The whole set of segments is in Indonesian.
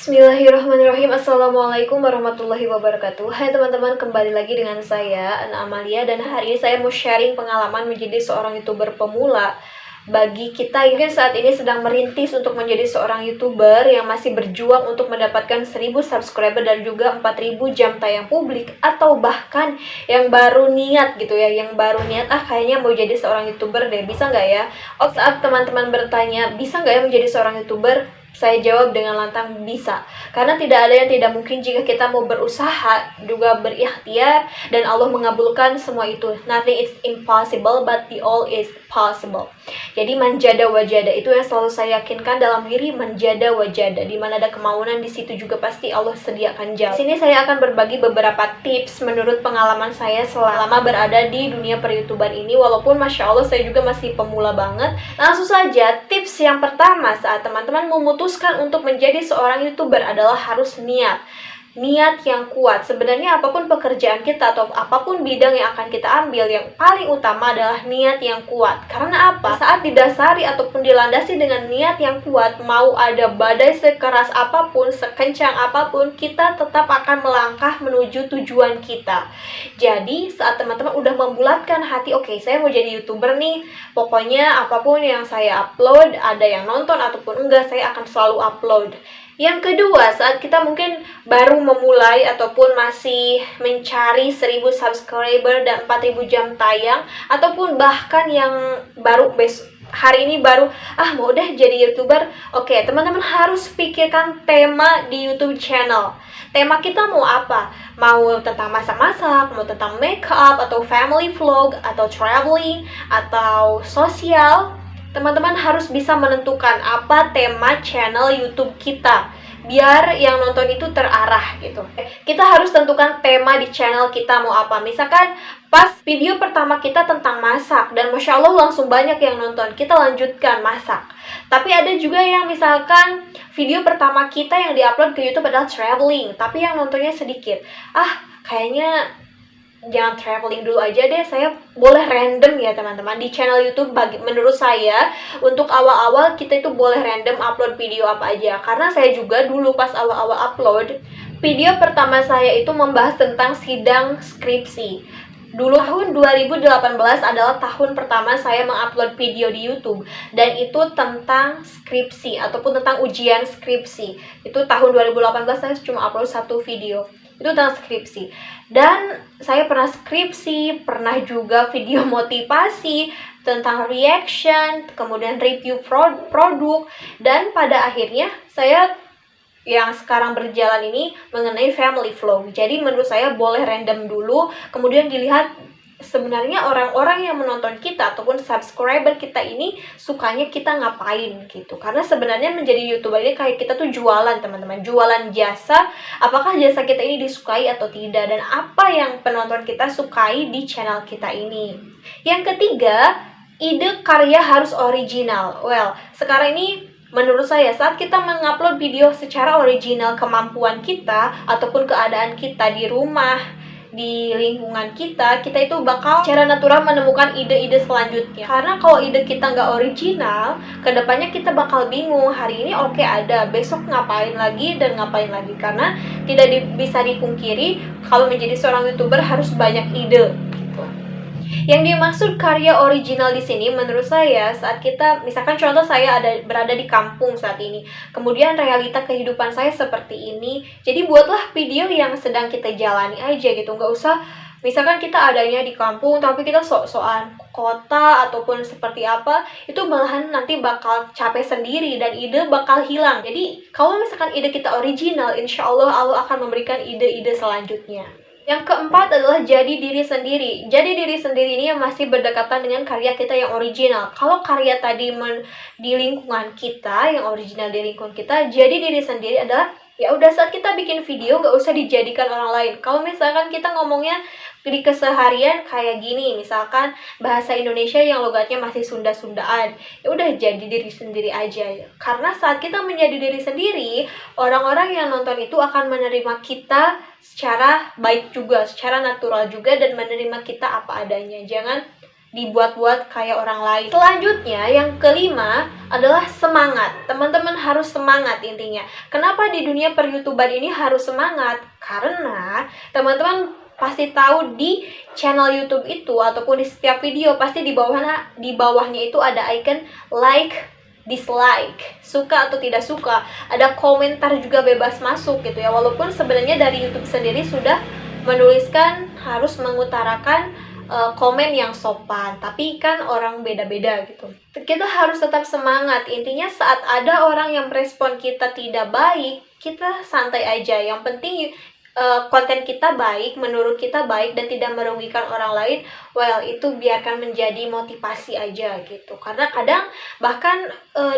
Bismillahirrahmanirrahim. Assalamualaikum warahmatullahi wabarakatuh. Hai teman-teman, kembali lagi dengan saya Ana Amalia. Dan hari ini saya mau sharing pengalaman menjadi seorang YouTuber pemula. Bagi kita yang mungkin saat ini sedang merintis untuk menjadi seorang YouTuber yang masih berjuang untuk mendapatkan 1000 subscriber dan juga 4000 jam tayang publik, atau bahkan yang baru niat gitu ya, yang baru niat kayaknya mau jadi seorang YouTuber deh, bisa nggak ya? Saat teman-teman bertanya bisa nggak ya menjadi seorang YouTuber, saya jawab dengan lantang bisa. Karena tidak ada yang tidak mungkin jika kita mau berusaha, juga berikhtiar, dan Allah mengabulkan semua itu. Nothing is impossible, but the all is possible. Jadi manjada wajada itu yang selalu saya yakinkan dalam diri, manjada wajada. Di mana ada kemauan, di situ juga pasti Allah sediakan jalan. Di sini saya akan berbagi beberapa tips menurut pengalaman saya selama berada di dunia per-YouTuber ini. Walaupun Masya Allah saya juga masih pemula banget. Langsung saja, tips yang pertama saat teman-teman memutuskan untuk menjadi seorang YouTuber adalah harus niat. Niat yang kuat. Sebenarnya apapun pekerjaan kita atau apapun bidang yang akan kita ambil, yang paling utama adalah niat yang kuat. Karena apa? Saat didasari ataupun dilandasi dengan niat yang kuat, mau ada badai sekeras apapun, sekencang apapun, kita tetap akan melangkah menuju tujuan kita. Jadi saat teman-teman udah membulatkan hati, oke, saya mau jadi YouTuber nih, pokoknya apapun yang saya upload, ada yang nonton ataupun enggak, saya akan selalu upload. Yang kedua, saat kita mungkin baru memulai ataupun masih mencari 1000 subscriber dan 4000 jam tayang, ataupun bahkan yang baru hari ini baru mau deh jadi YouTuber. Oke, teman-teman harus pikirkan tema di YouTube channel. Tema kita mau apa? Mau tentang masak-masak, mau tentang makeup, atau family vlog, atau traveling, atau sosial. Teman-teman harus bisa menentukan apa tema channel YouTube kita, biar yang nonton itu terarah gitu. Kita harus tentukan tema di channel kita mau apa. Misalkan pas video pertama kita tentang masak, dan Masya Allah langsung banyak yang nonton, kita lanjutkan masak. Tapi ada juga yang misalkan video pertama kita yang diupload ke YouTube adalah traveling, tapi yang nontonnya sedikit. Kayaknya jangan traveling dulu aja deh, saya boleh random ya teman-teman di channel YouTube. Menurut saya untuk awal-awal kita itu boleh random upload video apa aja, karena saya juga dulu pas awal-awal upload video pertama saya itu membahas tentang sidang skripsi. Dulu tahun 2018 adalah tahun pertama saya mengupload video di YouTube, dan itu tentang skripsi ataupun tentang ujian skripsi. Itu tahun 2018 saya cuma upload satu video, itu tentang skripsi. Dan saya pernah skripsi, pernah juga video motivasi tentang reaction, kemudian review produk, dan pada akhirnya saya yang sekarang berjalan ini mengenai family vlog. Jadi menurut saya boleh random dulu, kemudian dilihat sebenarnya orang-orang yang menonton kita ataupun subscriber kita ini sukanya kita ngapain gitu. Karena sebenarnya menjadi YouTuber ini kayak kita tuh jualan teman-teman, jualan jasa. Apakah jasa kita ini disukai atau tidak, dan apa yang penonton kita sukai di channel kita ini. Yang ketiga, ide karya harus original. Well, sekarang ini menurut saya saat kita mengupload video secara original, kemampuan kita ataupun keadaan kita di rumah, di lingkungan kita itu bakal secara natural menemukan ide-ide selanjutnya. Karena kalau ide kita nggak original, kedepannya kita bakal bingung, hari ini oke ada, besok ngapain lagi dan ngapain lagi. Karena tidak bisa dipungkiri kalau menjadi seorang YouTuber harus banyak ide. Yang dimaksud karya original di sini menurut saya saat kita, misalkan contoh saya berada di kampung saat ini, kemudian realita kehidupan saya seperti ini, jadi buatlah video yang sedang kita jalani aja gitu. Nggak usah misalkan kita adanya di kampung tapi kita sok-sokan kota ataupun seperti apa, itu malahan nanti bakal capek sendiri dan ide bakal hilang. Jadi kalau misalkan ide kita original, insya Allah Allah akan memberikan ide-ide selanjutnya. Yang keempat adalah jadi diri sendiri. Jadi diri sendiri ini yang masih berdekatan dengan karya kita yang original. Kalau karya tadi di lingkungan kita, yang original di lingkungan kita, jadi diri sendiri adalah ya udah saat kita bikin video nggak usah dijadikan orang lain. Kalau misalkan kita ngomongnya di keseharian kayak gini, misalkan bahasa Indonesia yang logatnya masih Sunda-Sundaan, ya udah jadi diri sendiri aja. Karena saat kita menjadi diri sendiri, orang-orang yang nonton itu akan menerima kita secara baik juga, secara natural juga, dan menerima kita apa adanya. Jangan dibuat-buat kayak orang lain. Selanjutnya, yang kelima adalah semangat. Teman-teman harus semangat intinya. Kenapa di dunia per-YouTuber ini harus semangat? Karena teman-teman pasti tahu di channel YouTube itu ataupun di setiap video pasti di bawahnya itu ada icon like, dislike, suka atau tidak suka. Ada komentar juga bebas masuk gitu ya. Walaupun sebenarnya dari YouTube sendiri sudah menuliskan harus mengutarakan komen yang sopan, tapi kan orang beda-beda gitu. Kita harus tetap semangat. Intinya saat ada orang yang merespon kita tidak baik, kita santai aja. Yang penting konten kita baik, menurut kita baik dan tidak merugikan orang lain, well itu biarkan menjadi motivasi aja gitu. Karena kadang bahkan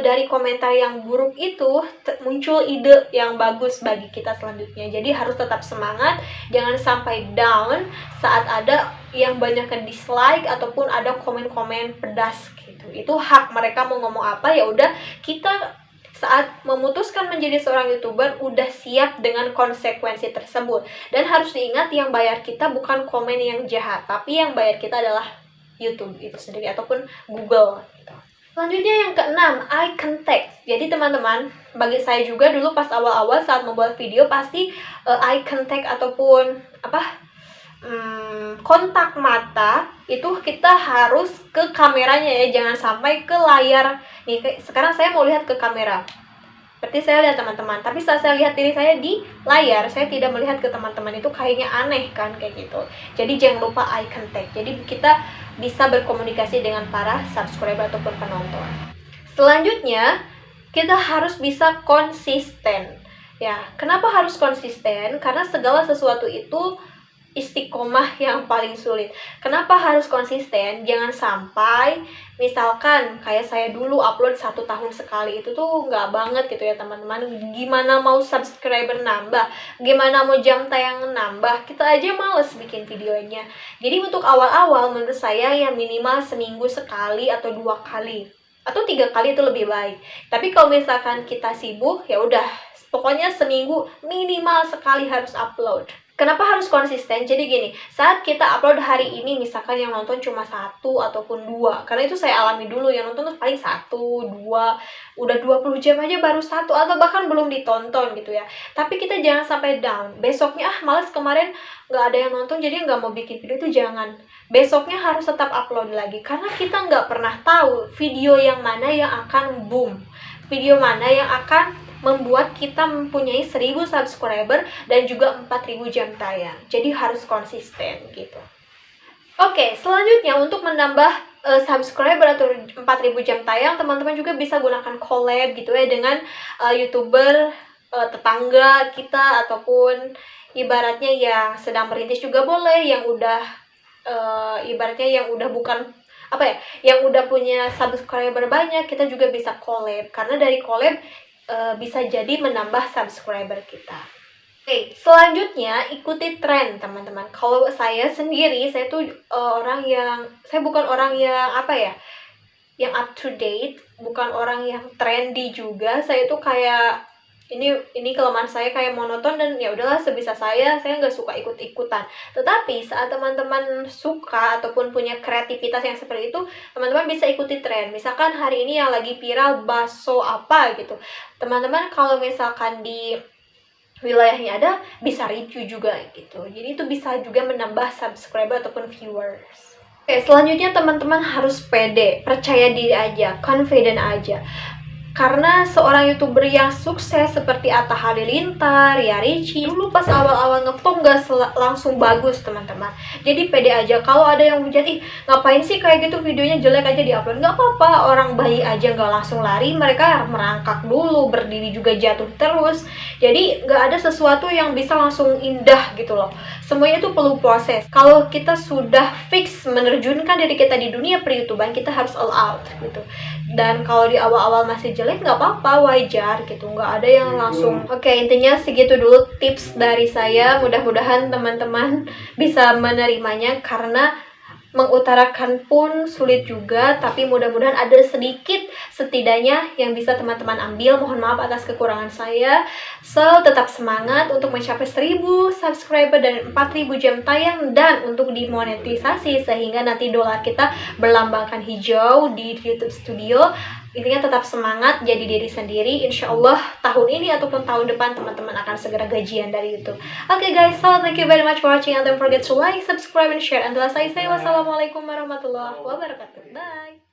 dari komentar yang buruk itu muncul ide yang bagus bagi kita selanjutnya. Jadi harus tetap semangat, jangan sampai down saat ada yang banyak dislike ataupun ada komen-komen pedas gitu. Itu hak mereka mau ngomong apa, ya udah kita saat memutuskan menjadi seorang YouTuber udah siap dengan konsekuensi tersebut. Dan harus diingat yang bayar kita bukan komen yang jahat, tapi yang bayar kita adalah YouTube itu sendiri ataupun Google gitu. Selanjutnya yang keenam, eye contact. Jadi teman-teman, bagi saya juga dulu pas awal-awal saat membuat video pasti eye contact ataupun kontak mata itu kita harus ke kameranya ya, jangan sampai ke layar. Nih, sekarang saya mau lihat ke kamera. Berarti saya lihat teman-teman, tapi saat saya lihat diri saya di layar, saya tidak melihat ke teman-teman. Itu kayaknya aneh kan kayak gitu. Jadi jangan lupa eye contact. Jadi kita bisa berkomunikasi dengan para subscriber ataupun penonton. Selanjutnya, kita harus bisa konsisten. Ya, kenapa harus konsisten? Karena segala sesuatu itu istiqomah yang paling sulit. Kenapa harus konsisten? Jangan sampai misalkan kayak saya dulu upload 1 tahun sekali, itu tuh nggak banget gitu ya teman-teman. Gimana mau subscriber nambah, gimana mau jam tayang nambah, kita aja males bikin videonya. Jadi untuk awal-awal menurut saya ya minimal seminggu sekali atau 2 kali atau 3 kali itu lebih baik. Tapi kalau misalkan kita sibuk, ya udah pokoknya seminggu minimal sekali harus upload. Kenapa harus konsisten? Jadi gini, saat kita upload hari ini, misalkan yang nonton cuma 1 ataupun 2, karena itu saya alami dulu, yang nonton tuh paling 1, 2, udah 20 jam aja baru 1, atau bahkan belum ditonton gitu ya. Tapi kita jangan sampai down. Besoknya, males kemarin nggak ada yang nonton, jadi nggak mau bikin video, itu jangan. Besoknya harus tetap upload lagi, karena kita nggak pernah tahu video yang mana yang akan boom, video mana yang akan membuat kita mempunyai 1000 subscriber dan juga 4000 jam tayang. Jadi harus konsisten gitu. Oke, selanjutnya untuk menambah subscriber atau 4000 jam tayang, teman-teman juga bisa gunakan collab gitu ya dengan YouTuber tetangga kita ataupun ibaratnya yang sedang merintis juga boleh, yang udah ibaratnya yang udah bukan yang udah punya subscriber banyak, kita juga bisa collab karena dari collab bisa jadi menambah subscriber kita. Oke, selanjutnya ikuti tren teman-teman. Kalau saya sendiri, saya tuh saya bukan orang yang yang up to date, bukan orang yang trendy juga. Saya tuh kayak ini kelemahan saya, kayak monoton dan ya udahlah sebisa saya nggak suka ikut-ikutan. Tetapi saat teman-teman suka ataupun punya kreativitas yang seperti itu, teman-teman bisa ikuti tren. Misalkan hari ini yang lagi viral bakso apa gitu, teman-teman kalau misalkan di wilayahnya ada, bisa review juga gitu. Jadi itu bisa juga menambah subscriber ataupun viewers. Oke, selanjutnya teman-teman harus pede, percaya diri aja, confident aja. Karena seorang YouTuber yang sukses seperti Atta Halilintar, Ria Ricci, dulu pas awal-awal ngevlog gak langsung bagus teman-teman. Jadi pede aja. Kalau ada yang hujat, ngapain sih kayak gitu, videonya jelek aja diupload. Gak apa-apa, orang bayi aja gak langsung lari. Mereka merangkak dulu, berdiri juga jatuh terus. Jadi gak ada sesuatu yang bisa langsung indah gitu loh. Semuanya itu perlu proses. Kalau kita sudah fix menerjunkan diri kita di dunia per-YouTuber, kita harus all out gitu. Dan kalau di awal-awal masih jelek, nggak apa-apa, wajar gitu, nggak ada yang langsung. Oke, intinya segitu dulu tips dari saya. Mudah-mudahan teman-teman bisa menerimanya, karena mengutarakan pun sulit juga, tapi mudah-mudahan ada sedikit setidaknya yang bisa teman-teman ambil. Mohon maaf atas kekurangan saya. So, tetap semangat untuk mencapai 1000 subscriber dan 4000 jam tayang, dan untuk dimonetisasi sehingga nanti dolar kita berlambangkan hijau di YouTube Studio. Intinya tetap semangat, jadi diri sendiri. Insya Allah tahun ini ataupun tahun depan teman-teman akan segera gajian dari YouTube. Oke guys, so thank you very much for watching and don't forget to like, subscribe, and share. And selesai saya, wassalamualaikum warahmatullahi wabarakatuh. Bye.